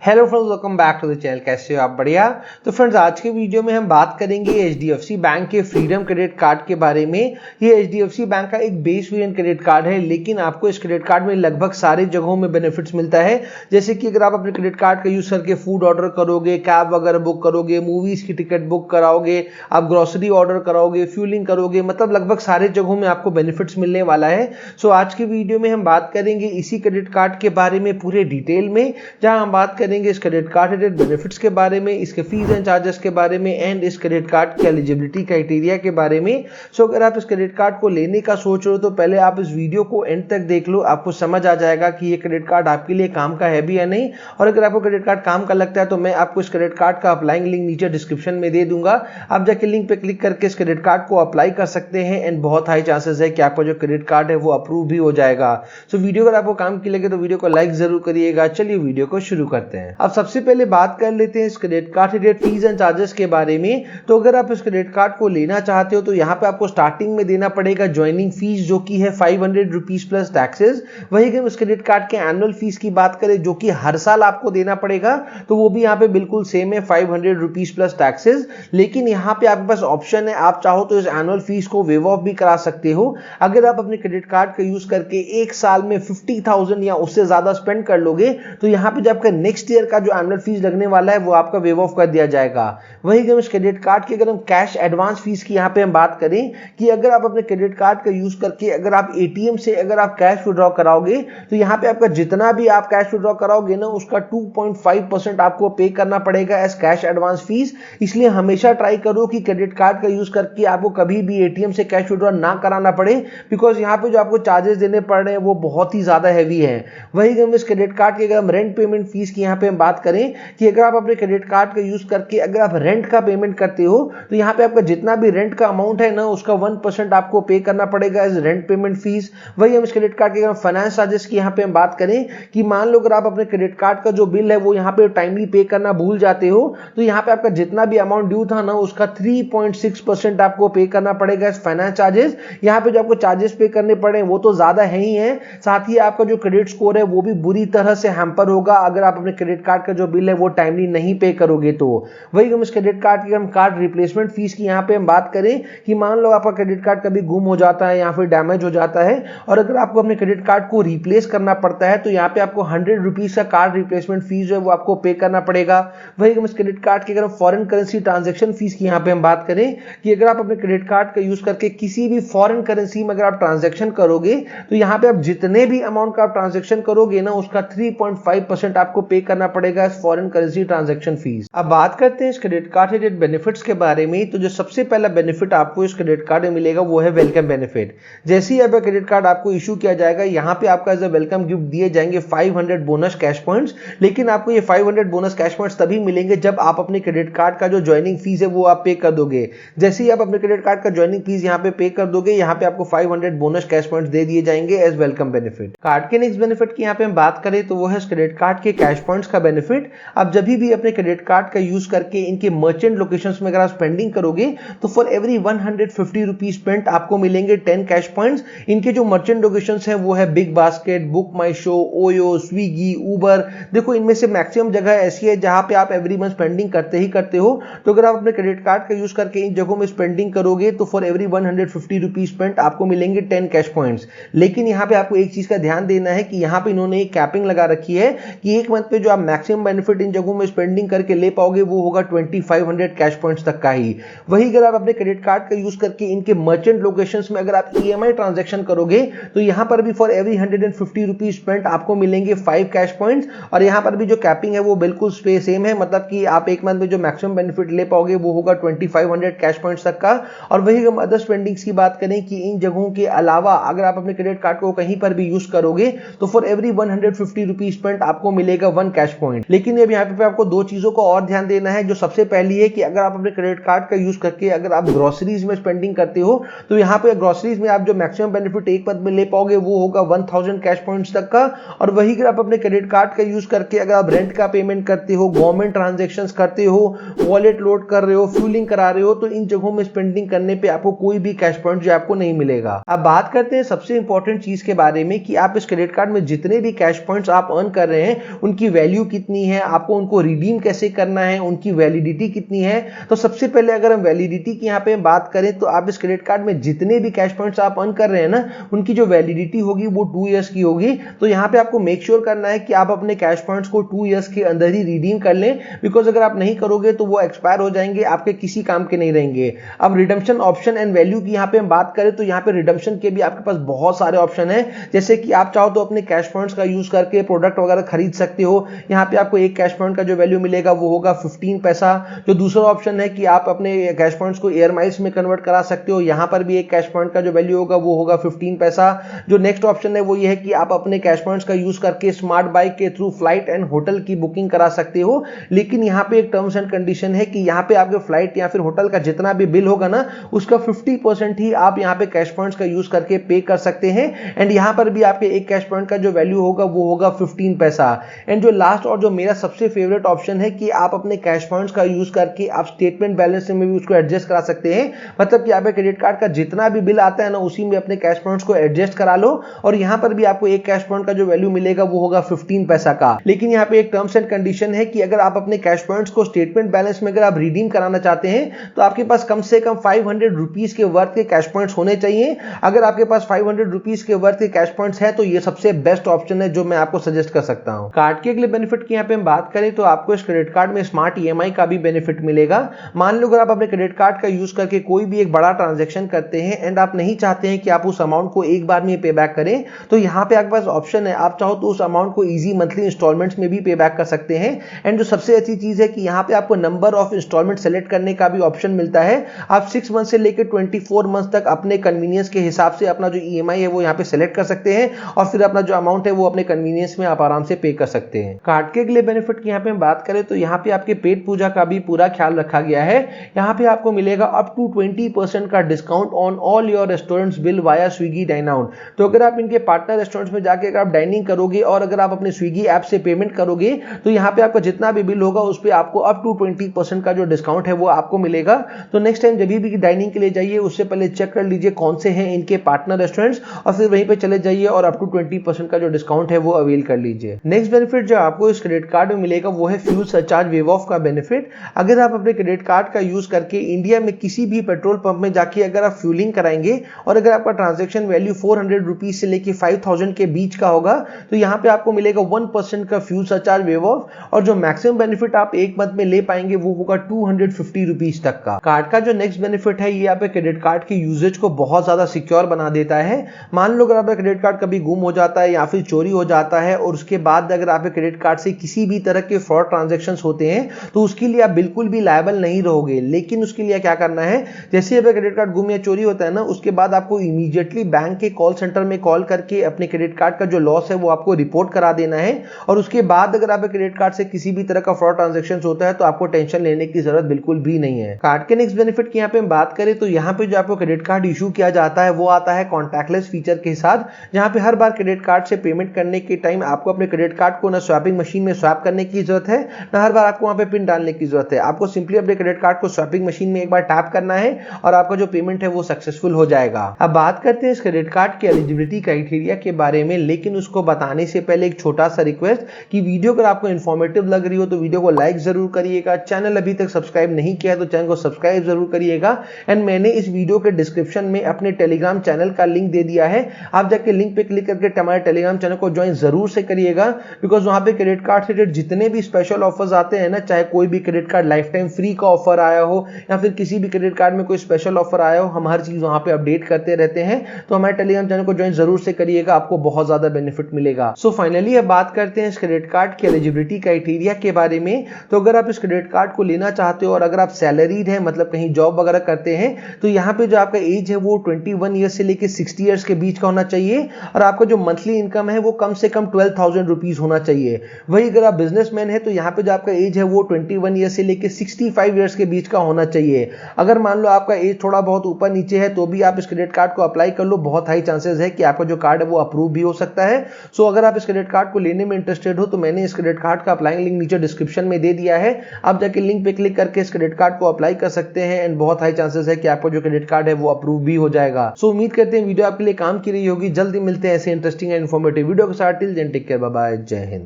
Hello friends, welcome back to the channel. कैसे हो आप? बढ़िया। तो फ्रेंड्स, आज के वीडियो में हम बात करेंगे एचडीएफसी बैंक के फ्रीडम क्रेडिट कार्ड के बारे में। ये एचडीएफसी बैंक का एक बेस वेरिएंट क्रेडिट कार्ड है, लेकिन आपको इस क्रेडिट कार्ड में लगभग सारे जगहों में बेनिफिट्स मिलता है। जैसे कि अगर आप अपने क्रेडिट कार्ड का यूज करके फूड ऑर्डर करोगे, कैब वगैरह बुक करोगे, मूवीज की टिकट बुक कराओगे, आप ग्रोसरी ऑर्डर कराओगे, फ्यूलिंग करोगे, मतलब लगभग सारे जगहों में आपको बेनिफिट्स मिलने वाला है। सो आज की वीडियो में हम बात करेंगे इसी क्रेडिट कार्ड के बारे में पूरे डिटेल में, जहां हम बात करेंगे इस क्रेडिट कार्ड रिलेटेड बेनिफिट्स के बारे में, इसके फीस एंड चार्जेस के बारे में एंड इस क्रेडिट कार्ड के एलिजिबिलिटी क्राइटेरिया के बारे में। सो अगर आप इस क्रेडिट कार्ड को लेने का सोच रहे हो तो पहले आप इस वीडियो को एंड तक देख लो, आपको समझ आ जाएगा कि ये क्रेडिट कार्ड आपके लिए काम का है भी या नहीं। और अगर आपको क्रेडिट कार्ड काम का लगता है तो मैं आपको इस क्रेडिट कार्ड का अप्लाइंग लिंक नीचे डिस्क्रिप्शन में दे दूंगा। आप जाके लिंक पे क्लिक करके इस क्रेडिट कार्ड को अप्लाई कर सकते हैं एंड बहुत हाई चांसेस है कि आपका जो क्रेडिट कार्ड है वो अप्रूव भी हो जाएगा। सो वीडियो अगर आपको काम की लगे तो वीडियो को लाइक जरूर करिएगा। चलिए वीडियो को शुरू करते हैं। अब सबसे पहले बात कर लेते हैं इस credit card related fees and charges के बारे में। तो अगर आप इस क्रेडिट कार्ड को लेना चाहते हो तो यहाँ पे आपको स्टार्टिंग में देना पड़ेगा ज्वाइनिंग फीस, जो कि है 500 रुपीज प्लस टैक्सेस। वही अगर इस क्रेडिट कार्ड के एनुअल फीस की बात करें, जो कि हर साल आपको देना पड़ेगा, तो वो भी यहाँ पे बिल्कुल सेम है, 500 रुपीज प्लस टैक्सेस। लेकिन यहाँ पे आपके पास ऑप्शन है, आप चाहो तो इस एनुअल फीस को वेव ऑफ भी करा सकते हो। अगर आप अपने क्रेडिट कार्ड का यूज करके एक साल में 50,000 या उससे ज्यादा स्पेंड कर लोगे तो यहाँ पे जो आपका नेक्स्ट ईयर का जो एनुअल फीस लगने वाला है वो आपका वेव ऑफ कर दिया जाएगा। वही अगर इस क्रेडिट कार्ड की अगर हम कैश एडवांस फीस की यहाँ पे हम बात करें कि अगर आप अपने क्रेडिट कार्ड का यूज करके अगर आप एटीएम से अगर आप कैश विड्रॉ कराओगे तो यहाँ पे आपका जितना भी आप कैश विड्रॉ कराओगे ना, उसका 2.5% आपको पे करना पड़ेगा एज कैश एडवांस फीस। इसलिए हमेशा ट्राई करो कि क्रेडिट कार्ड का यूज करके आपको कभी भी एटीएम से कैश विड्रॉ ना कराना पड़े, बिकॉज यहाँ पे जो आपको चार्जेस देने पड़ रहे हैं वो बहुत ही ज्यादा हैवी है। वही अगर इस क्रेडिट कार्ड की अगर हम रेंट पेमेंट फीस की यहाँ पे हम बात करें कि अगर आप अपने क्रेडिट कार्ड का यूज करके अगर आप रेंट का पेमेंट करते हो तो यहाँ पे आपका जितना भी रेंट का अमाउंट है ना, उसका 1% आपको पे करना पड़ेगा एज रेंट पेमेंट फीस। वही हम इस क्रेडिट कार्ड के फाइनेंस चार्जेस की यहाँ पे हम बात करें कि मान लो अगर आप अपने क्रेडिट कार्ड का जो बिल है वो यहाँ पे टाइमली पे करना भूल जाते हो तो यहाँ पे आपका जितना भी अमाउंट ड्यू था ना, उसका 3.6% आपको पे करना पड़ेगा एज फाइनेंस चार्जेस। यहाँ पे जो आपको चार्जेस पे करने पड़े वो तो ज्यादा है ही है, साथ ही आपका जो क्रेडिट स्कोर है वो भी बुरी तरह से हैम्पर होगा अगर आप अपने क्रेडिट कार्ड का जो बिल है वो टाइमली नहीं पे करोगे तो। वही हम इस क्रेडिट कार्ड की हम कार्ड रिप्लेसमेंट फीस की यहाँ पे हम बात करें कि मान लो आपका क्रेडिट कार्ड कभी गुम हो जाता है या फिर डैमेज हो जाता है और अगर आपको अपने क्रेडिट कार्ड को रिप्लेस करना पड़ता है तो यहाँ पे आपको 100 रुपीज का कार्ड रिप्लेसमेंट फीस जो है वो आपको पे करना पड़ेगा। वही हम इस क्रेडिट कार्ड की अगर फॉरेन करेंसी ट्रांजेक्शन फीस की यहाँ पे हम बात करें कि अगर आप अपने क्रेडिट कार्ड का यूज करके किसी भी फॉरेन करेंसी में अगर आप ट्रांजेक्शन करोगे तो यहाँ पे आप जितने भी अमाउंट का आप ट्रांजेक्शन करोगे ना, उसका 3.5% आपको पे करना पड़ेगा फॉरेन करेंसी ट्रांजेक्शन फीस। अब बात करते हैं इस क्रेडिट कार्ड रिलेटेड बेनिफिट्स के बारे में। तो जो सबसे पहला बेनिफिट आपको इस क्रेडिट कार्ड में मिलेगा वो है वेलकम बेनिफिट। जैसे ही आपका क्रेडिट कार्ड आपको इशू किया जाएगा, यहाँ पे आपका एज अ वेलकम गिफ्ट दिए जाएंगे 500 बोनस कैश पॉइंट्स। लेकिन आपको ये 500 बोनस कैश पॉइंट्स तभी मिलेंगे जब आप अपने क्रेडिट कार्ड का जो ज्वाइनिंग फीस है वो आप पे कर दोगे। जैसे ही आप अपने क्रेडिट कार्ड का ज्वाइनिंग फीस यहाँ पे कर दोगे, यहाँ पे आपको 500 बोनस कैश पॉइंट्स दे दिए जाएंगे एज वेलकम बेनिफिट। कार्ड के नेक्स्ट बेनिफिट की यहाँ पे हम बात करें तो वो है क्रेडिट कार्ड के कैश पॉइंट्स का बेनिफिट। आप जब भी अपने क्रेडिट कार्ड का यूज करके इनके मर्चेंट लोकेशंस में अगर आप स्पेंडिंग करोगे तो फॉर एवरी 150 रुपीज स्पेंट आपको मिलेंगे 10 कैश पॉइंट्स। इनके जो मर्चेंट लोकेशंस है वो है बिग बास्केट, बुक माई शो, ओयो, स्विगी, उबर। देखो इनमें से मैक्सिमम जगह ऐसी है जहां पे आप एवरी मंथ स्पेंडिंग करते ही करते हो। तो अगर आप अपने क्रेडिट कार्ड का यूज करके इन जगहों में स्पेंडिंग करोगे तो फॉर एवरी 150 रुपीज स्पेंट आपको मिलेंगे 10 कैश पॉइंट्स। लेकिन यहाँ पे आपको एक चीज का ध्यान देना है कि यहाँ पे इन्होंने एक कैपिंग लगा रखी है कि एक मंथ पे जो आप मैक्सिमम बेनिफिट इन जगहों में स्पेंडिंग करके ले पाओगे वो होगा 2500 कैश पॉइंट्स तक का ही। वही अगर आप अपने क्रेडिट कार्ड का यूज करके इनके मर्चेंट लोकेशंस में अगर आप ईएमआई ट्रांजैक्शन करोगे तो यहां पर भी फॉर एवरी 150 रुपीज स्पेंट आपको मिलेंगे 5 कैश पॉइंट्स। और यहां पर भी जो कैपिंग है वो बिल्कुल सेम है, मतलब कि आप एक मंथ में जो मैक्सिमम बेनिफिट ले पाओगे वो होगा 2500 कैश पॉइंट्स तक का। और वही हम अदर स्पेंडिंग्स की बात करें कि इन जगहों के अलावा अगर आप अपने क्रेडिट कार्ड को कहीं पर भी यूज करोगे तो फॉर एवरी 150 रुपीज स्पेंट आपको मिलेगा 1 कैश पॉइंट। लेकिन अब यहाँ पे आपको दो चीजों को और ध्यान देना है। जो सबसे पहली है कि अगर आप अपने क्रेडिट कार्ड का यूज करके अगर आप ग्रोसरीज में स्पेंडिंग करते हो तो यहाँ पे ग्रोसरीज में आप जो मैक्सिमम बेनिफिट एक मंथ में ले पाओगे वो होगा 1000 कैश पॉइंट्स तक का। और वही अगर आप अपने क्रेडिट कार्ड का यूज करके अगर आप रेंट का पेमेंट करते हो, गवर्नमेंट ट्रांजेक्शंस करते हो, वॉलेट लोड कर रहे हो, फ्यूलिंग करा रहे हो, तो इन जगहों में स्पेंडिंग करने पे आपको कोई भी कैश पॉइंट जो आपको नहीं मिलेगा। अब बात करते हैं सबसे इंपॉर्टेंट चीज के बारे में कि आप इस क्रेडिट कार्ड में जितने भी कैश पॉइंट्स आप अर्न कर रहे हैं उनकी वैल्यू वैल्यू कितनी है, आपको उनको रिडीम कैसे करना है, उनकी वैलिडिटी कितनी है। तो सबसे पहले अगर हम वैलिडिटी की यहाँ पे बात करें तो आप इस क्रेडिट कार्ड में जितने भी कैश पॉइंट्स आप अर्न कर रहे हैं ना, उनकी जो वैलिडिटी होगी वो 2 इयर्स की होगी। तो यहाँ पे आपको मेक श्योर करना है कि आप अपने कैश पॉइंट्स को 2 इयर्स के अंदर ही रिडीम कर लें, बिकॉज अगर आप नहीं करोगे तो वो एक्सपायर हो जाएंगे, आपके किसी काम के नहीं रहेंगे। अब रिडम्पशन ऑप्शन एंड वैल्यू की यहाँ पे हम बात करें तो यहाँ पे रिडम्पशन के भी आपके पास बहुत सारे ऑप्शन है, जैसे कि आप चाहो तो अपने कैश पॉइंट्स का यूज करके प्रोडक्ट वगैरह खरीद सकते हो। यहाँ पे आपको एक कैश पॉइंट का जो वैल्यू मिलेगा वो होगा 15 पैसा। जो दूसरा ऑप्शन है कि आप अपने कैश पॉइंट्स को एयर माइल्स में कन्वर्ट करा सकते हो, यहाँ पर भी एक कैश पॉइंट का जो वैल्यू होगा वो होगा 15 पैसा। जो नेक्स्ट ऑप्शन है वो ये है कि आप अपने कैश पॉइंट्स का यूज करके स्मार्ट बाइक के थ्रू फ्लाइट एंड होटल की बुकिंग करा सकते हो, लेकिन यहाँ पे एक टर्म्स एंड कंडीशन है कि यहाँ पे आपके फ्लाइट या फिर होटल का जितना भी बिल होगा ना, उसका 50% ही आप यहाँ पे कैश पॉइंट्स का यूज करके पे कर सकते हैं। एंड यहाँ पर भी आपके एक कैश पॉइंट का जो वैल्यू होगा वो होगा 15 पैसा। एंड जो लास्ट और जो मेरा सबसे फेवरेट ऑप्शन है कि आप अपने कैश पॉइंट्स का यूज करके आप स्टेटमेंट बैलेंस में भी उसको एडजस्ट करा सकते हैं, मतलब कि आपके क्रेडिट कार्ड का जितना भी बिल आता है ना, उसी में अपने कैश पॉइंट्स को एडजस्ट करा लो। और यहाँ पर भी आपको एक कैश पॉइंट का जो वैल्यू मिलेगा वो होगा 15 पैसा का। लेकिन यहाँ पे एक टर्म्स एंड कंडीशन है कि अगर आप अपने कैश पॉइंट्स को स्टेटमेंट बैलेंस में अगर आप रिडीम कराना चाहते हैं तो आपके पास कम से कम 500 रुपीज के वर्थ के कैश पॉइंट्स होने चाहिए। अगर आपके पास 500 रुपीज के वर्थ के कैश पॉइंट्स है तो ये सबसे बेस्ट ऑप्शन है जो मैं आपको सजेस्ट कर सकता हूं। कार्ड के अगले बेनिफिट की यहाँ पे हम बात करें तो आपको इस क्रेडिट कार्ड में स्मार्ट ईएमआई का भी बेनिफिट मिलेगा। मान लो अगर आप अपने क्रेडिट कार्ड का यूज करके कोई भी एक बड़ा ट्रांजैक्शन करते हैं एंड आप नहीं चाहते हैं कि आप उस अमाउंट को एक बार में पे बैक करें, तो यहाँ पे आपके पास ऑप्शन है, आप चाहो तो उस अमाउंट को इजी मंथली इंस्टॉलमेंट्स में भी पे बैक कर सकते हैं। एंड जो सबसे अच्छी चीज है कि यहाँ पे आपको नंबर ऑफ इंस्टॉलमेंट सेलेक्ट करने का भी ऑप्शन मिलता है। आप 6 मंथ से लेकर 24 मंथ तक अपने कन्वीनियंस के हिसाब से अपना जो ईएमआई है वो यहाँ पे सेलेक्ट कर सकते हैं और फिर अपना जो अमाउंट है वो अपने कन्वीनियंस में आप आराम से पे कर सकते हैं। कार्ड के अगले बेनिफिट की यहाँ पे हम बात करें तो यहाँ पे आपके पेट पूजा का भी पूरा ख्याल रखा गया है। यहाँ पे आपको मिलेगा अप टू 20% का discount on all your restaurants bill via Swiggy dine out. तो अगर आप इनके पार्टनर रेस्टोरेंट्स में जाके अगर आप डाइनिंग करोगे और अगर आप अपने स्विगी ऐप से पेमेंट करोगे तो यहाँ पे आपका जितना भी बिल होगा उस पर आपको अप टू 20% का जो डिस्काउंट है वो आपको मिलेगा। तो नेक्स्ट टाइम जब भी डाइनिंग के लिए जाइए उससे पहले चेक कर लीजिए कौन से हैं इनके पार्टनर रेस्टोरेंट्स और फिर वहीं पे चले जाइए और अप टू 20% का जो डिस्काउंट है वो अवेल कर लीजिए। नेक्स्ट बेनिफिट जो आपको इस क्रेडिट कार्ड में मिलेगा वो है फ्यूल सरचार्ज वेव ऑफ का बेनिफिट। अगर आप अपने क्रेडिट कार्ड का यूज करके इंडिया में किसी भी पेट्रोल पंप में जाके अगर आप फ्यूलिंग कराएंगे और अगर आपका ट्रांजैक्शन वैल्यू 400 रुपीज से लेके 5000 के बीच का होगा तो यहाँ पे आपको मिलेगा 1% का फ्यूल सरचार्ज वेव ऑफ और जो मैक्सिमम बेनिफिट आप एक मंथ में ले पाएंगे वो होगा 250 रुपीज तक का। कार्ड का जो नेक्स्ट बेनिफिट है ये आपके क्रेडिट कार्ड के यूजेज को बहुत ज्यादा सिक्योर बना देता है। मान लो अगर आपका क्रेडिट कार्ड कभी गुम हो जाता है या फिर चोरी हो जाता है और उसके बाद अगर आपके क्रेडिट कार्ड से किसी भी तरह के फ्रॉड ट्रांजैक्शंस होते हैं तो उसके लिए आप बिल्कुल भी लायबल नहीं रहोगे। लेकिन उसके लिए क्या करना है, जैसे आपका क्रेडिट कार्ड गुम या चोरी होता है ना, उसके बाद आपको इमीडिएटली बैंक के कॉल सेंटर में कॉल करके अपने क्रेडिट कार्ड का जो लॉस है वो आपको रिपोर्ट करा देना है। और उसके बाद अगर आपके क्रेडिट कार्ड से किसी भी तरह का फ्रॉड ट्रांजैक्शन होता है तो आपको टेंशन लेने की जरूरत बिल्कुल भी नहीं है। कार्ड के नेक्स्ट बेनिफिट की यहाँ पे हम बात करें तो यहाँ पे जो आपको क्रेडिट कार्ड इशू किया जाता है वो आता है कॉन्टैक्टलेस फीचर के साथ, जहाँ पे हर बार क्रेडिट कार्ड से पेमेंट करने के टाइम आपको अपने क्रेडिट कार्ड को ना स्वैपिंग मशीन में स्वैप करने की जरूरत है ना हर बार आपको वहां पे पिन डालने की जरूरत है। आपको सिंपली अपने क्रेडिट कार्ड को स्वैपिंग मशीन में एक बार टैप करना है और आपका जो पेमेंट है वो सक्सेसफुल हो जाएगा। अब बात करते हैं इस क्रेडिट कार्ड के एलिजिबिलिटी क्राइटेरिया के बारे में, लेकिन उसको बताने से पहले एक छोटा सा रिक्वेस्ट कि वीडियो अगर आपको इन्फॉर्मेटिव लग रही हो तो वीडियो को लाइक जरूर करिएगा। चैनल अभी तक सब्सक्राइब नहीं किया है तो चैनल को सब्सक्राइब जरूर करिएगा। एंड मैंने इस वीडियो के डिस्क्रिप्शन में अपने टेलीग्राम चैनल का लिंक दे दिया है, आप जाके लिंक पे क्लिक करके हमारे टेलीग्राम चैनल को ज्वाइन जरूर से करिएगा, बिकॉज वहां पे क्रेडिट कार्ड से रिलेटेड जितने भी स्पेशल ऑफर्स आते हैं ना, चाहे कोई भी credit card life time free का ऑफर आया हो या फिर किसी भी क्रेडिट कार्ड में कोई स्पेशल ऑफर आया हो, हम हर चीज वहां पे अपडेट करते रहते हैं। तो हमारे टेलीग्राम चैनल को ज्वाइन जरूर से करिएगा, आपको बहुत ज्यादा बेनिफिट मिलेगा। सो फाइनली अब बात करते हैं इस क्रेडिट कार्ड के एलिजिबिलिटी क्राइटेरिया के बारे में। तो अगर आप इस क्रेडिट कार्ड को लेना चाहते हो और अगर आप सैलरीड है, मतलब कहीं जॉब वगैरह करते हैं, तो यहाँ पे जो आपका एज है वो 21 ईयर्स से लेकर 60 ईयर्स के बीच का होना चाहिए और आपका जो मंथली इनकम है वो कम से कम 12,000 रुपीज होना चाहिए। वही अगर आप बिजनेसमैन है तो यहाँ पे जो आपका एज है वो 21 ईयर्स से लेकर 65 ईयर्स के बीच का होना चाहिए। अगर मान लो आपका एज थोड़ा बहुत ऊपर नीचे है तो भी आप इस क्रेडिट कार्ड को अप्लाई कर लो, बहुत हाई चांसेस है कि आपका जो कार्ड है वो अप्रूव भी हो सकता है। सो अगर आप इस क्रेडिट कार्ड को लेने में इंटरेस्टेड हो तो मैंने इस क्रेडिट कार्ड का अप्लाइंग लिंक नीचे डिस्क्रिप्शन में दे दिया है, आप जाके लिंक पे क्लिक करके इस क्रेडिट कार्ड को अप्लाई कर सकते हैं एंड बहुत हाई चांसेस है कि आपका जो क्रेडिट कार्ड है वो अप्रूव भी हो जाएगा। सो उम्मीद करते हैं वीडियो आपके लिए काम की रही होगी। जल्दी मिलते हैं ऐसे इंटरेस्टिंग एंड इन्फॉर्मेटिव वीडियो के साथ। Till then take care, bye bye, जय हिंद।